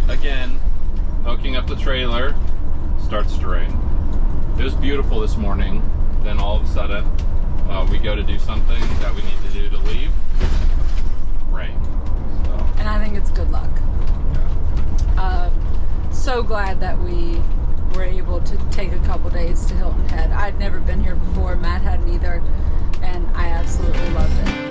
again, hooking up the trailer, starts to rain. It was beautiful this morning, then all of a sudden, we go to do something that we need to do to leave, rain. So. And I think it's good luck. Yeah. So glad that we were able to take a couple days to Hilton Head. I'd never been here before, Matt hadn't either, and I absolutely loved it.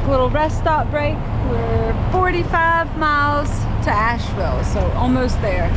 Little rest stop break. We're 45 miles to Asheville, so almost there.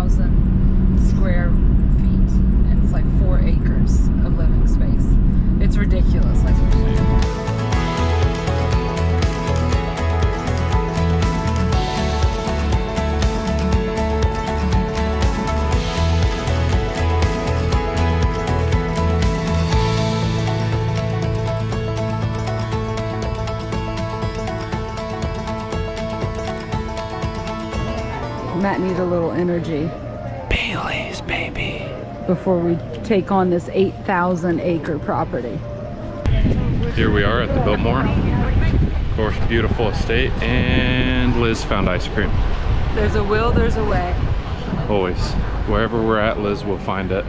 8,000 square feet, and it's like 4 acres of living space. It's ridiculous, like we're saying. Matt needs a little energy. Bailey's, baby. Before we take on this 8,000 acre property. Here we are at the Biltmore. Of course, beautiful estate, and Liz found ice cream. There's a will, there's a way. Always. Wherever we're at, Liz will find it.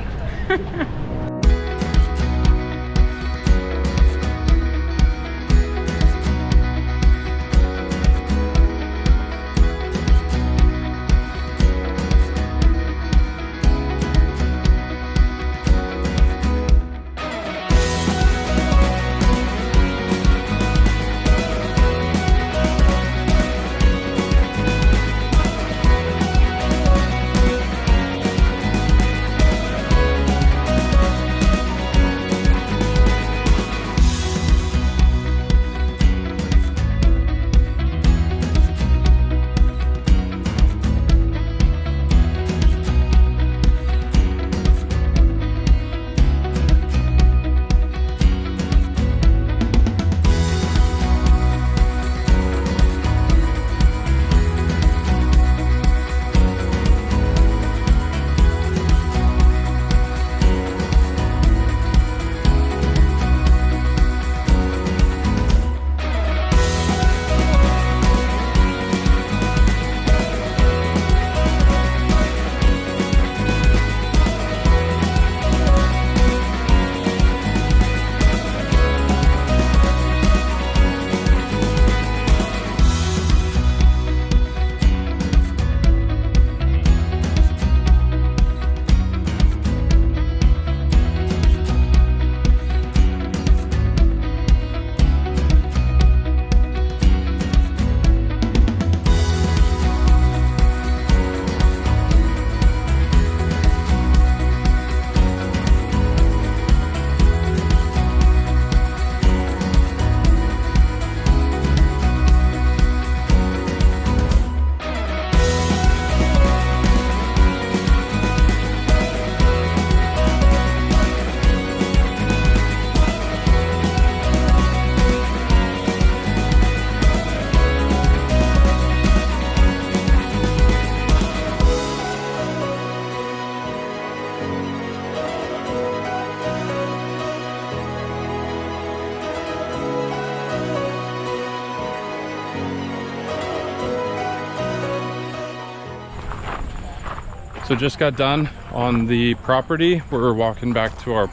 So just got done on the property. We're walking back to our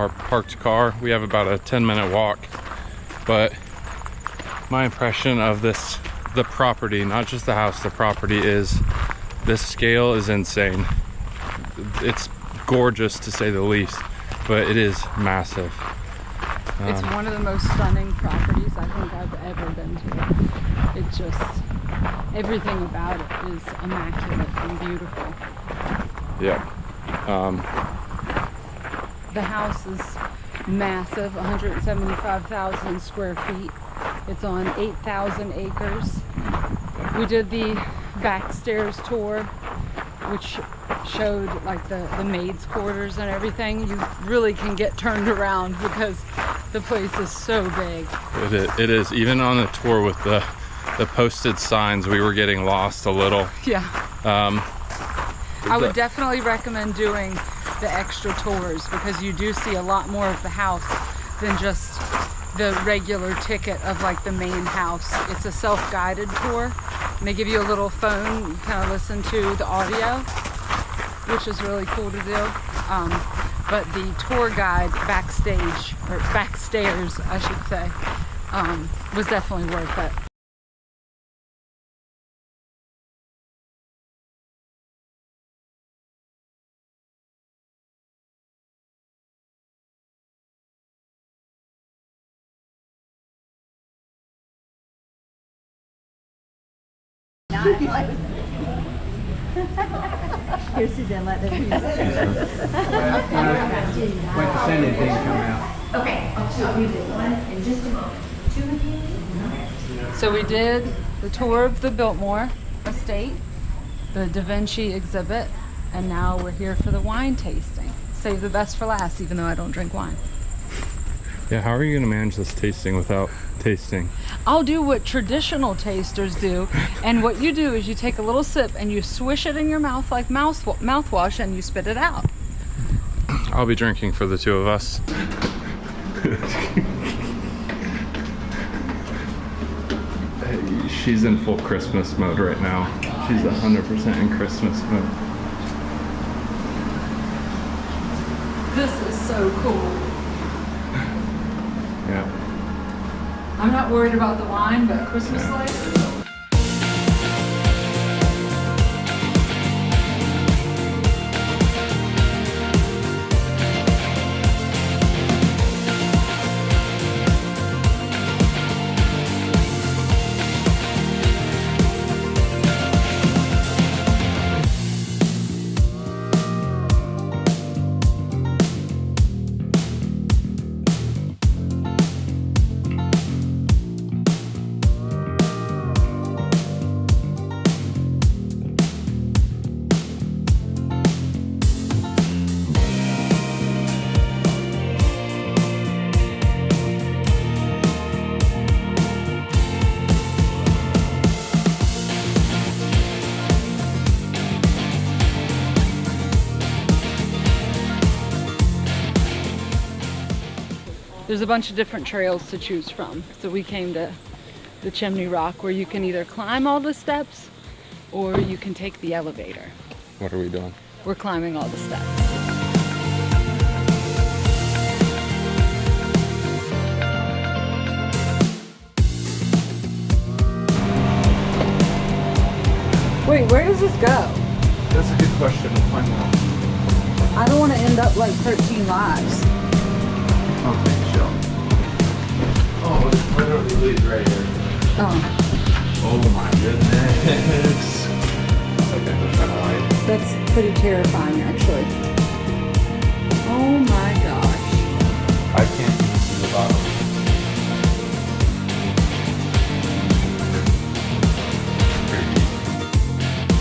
parked car. We have about a 10-minute walk, but my impression of the property, not just the house, the property is, this scale is insane. It's gorgeous to say the least, but it is massive. It's one of the most stunning properties I think I've ever been to. It just, everything about it is immaculate and beautiful. Yeah. The house is massive, 175,000 square feet. It's on 8,000 acres. We did the backstairs tour, which showed like the maid's quarters and everything. You really can get turned around because the place is so big. It is. Even on the tour with the posted signs, we were getting lost a little. Yeah. I would definitely recommend doing the extra tours because you do see a lot more of the house than just the regular ticket of like the main house. It's a self-guided tour, and they give you a little phone. You kind of listen to the audio, which is really cool to do. But the tour guide backstage, or backstairs I should say, was definitely worth it. Here's Suzanne, let them use it. When the Senate didn't come out. Okay, I'll read it one in just a moment. Two of you? So we did the tour of the Biltmore estate, the Da Vinci exhibit, and now we're here for the wine tasting. Save the best for last, even though I don't drink wine. Yeah, how are you going to manage this tasting without tasting? I'll do what traditional tasters do, and what you do is you take a little sip and you swish it in your mouth like mouthwash and you spit it out. I'll be drinking for the two of us. She's in full Christmas mode right now. She's 100% in Christmas mode. This is so cool. Yeah. I'm not worried about the wine, but Christmas lights. There's a bunch of different trails to choose from. So we came to the Chimney Rock where you can either climb all the steps or you can take the elevator. What are we doing? We're climbing all the steps. Wait, where does this go? That's a good question. We'll find out. I don't want to end up like 13 lives. Oh, thanks, Jill. Oh, it literally leads right here. Oh, Oh my goodness. Okay, there's kind of light. that's pretty terrifying actually. Oh my gosh. I can't even see the bottom. Pretty deep.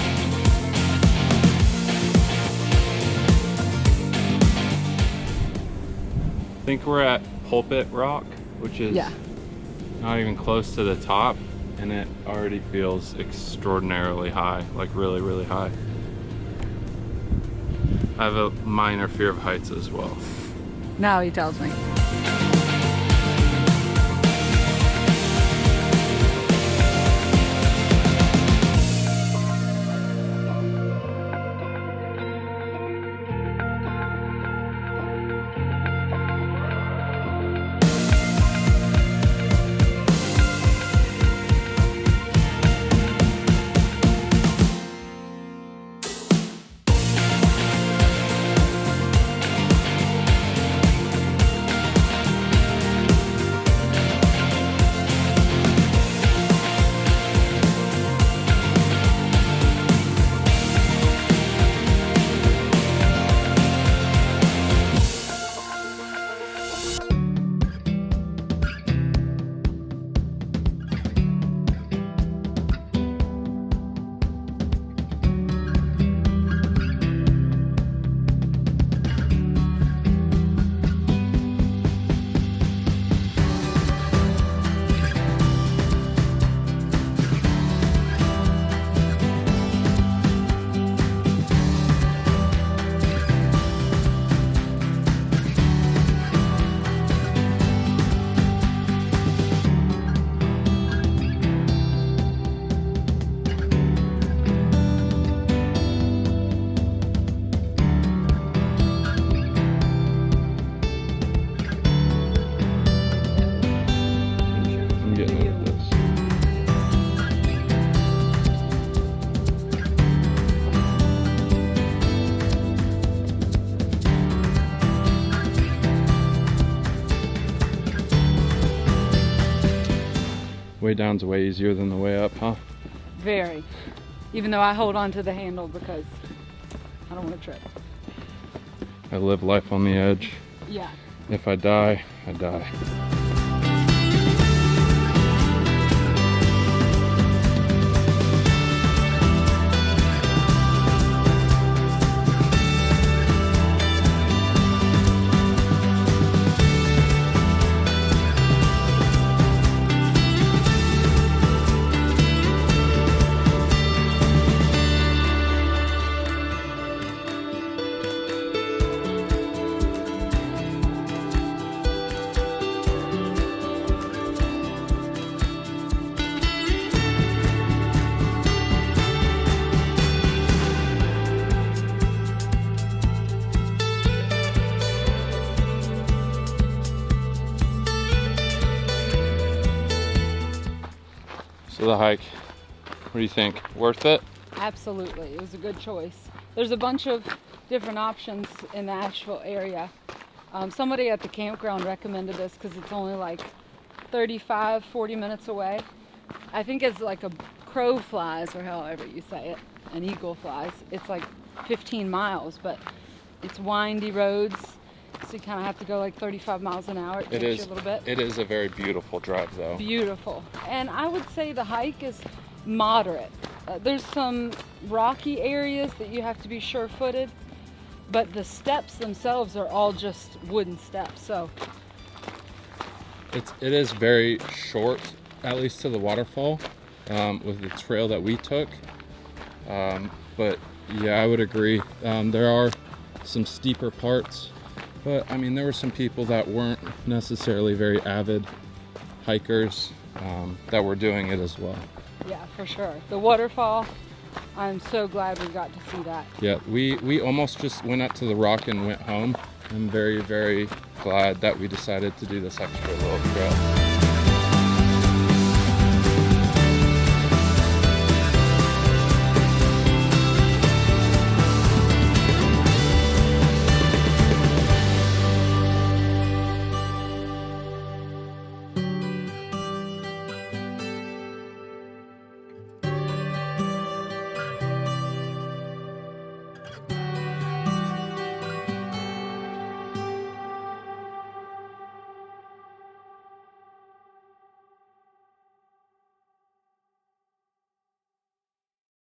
I think we're at Pulpit Rock, which is Yeah. not even close to the top, and it already feels extraordinarily high, like really, really high. I have a minor fear of heights as well. Now he tells me. I'm getting into this. Way down's way easier than the way up, huh? Very. Even though I hold on to the handle because I don't want to trip. I live life on the edge. Yeah. If I die, I die. So the hike, what do you think? Worth it? Absolutely. It was a good choice. There's a bunch of different options in the Asheville area. Somebody at the campground recommended this because it's only like 35, 40 minutes away. I think it's like a crow flies, or however you say it, an eagle flies. It's like 15 miles, but it's windy roads, so you kind of have to go like 35 miles an hour. It takes you a little bit. It is a very beautiful drive, though. Beautiful. And I would say the hike is moderate. There's some rocky areas that you have to be sure-footed, but the steps themselves are all just wooden steps. So it is very short, at least to the waterfall, with the trail that we took. But yeah, I would agree. There are some steeper parts, but I mean, there were some people that weren't necessarily very avid hikers that were doing it as well. yeah, for sure. The waterfall, I'm so glad we got to see that. Yeah, we almost just went up to the rock and went home. I'm very, very glad that we decided to do this extra little trail.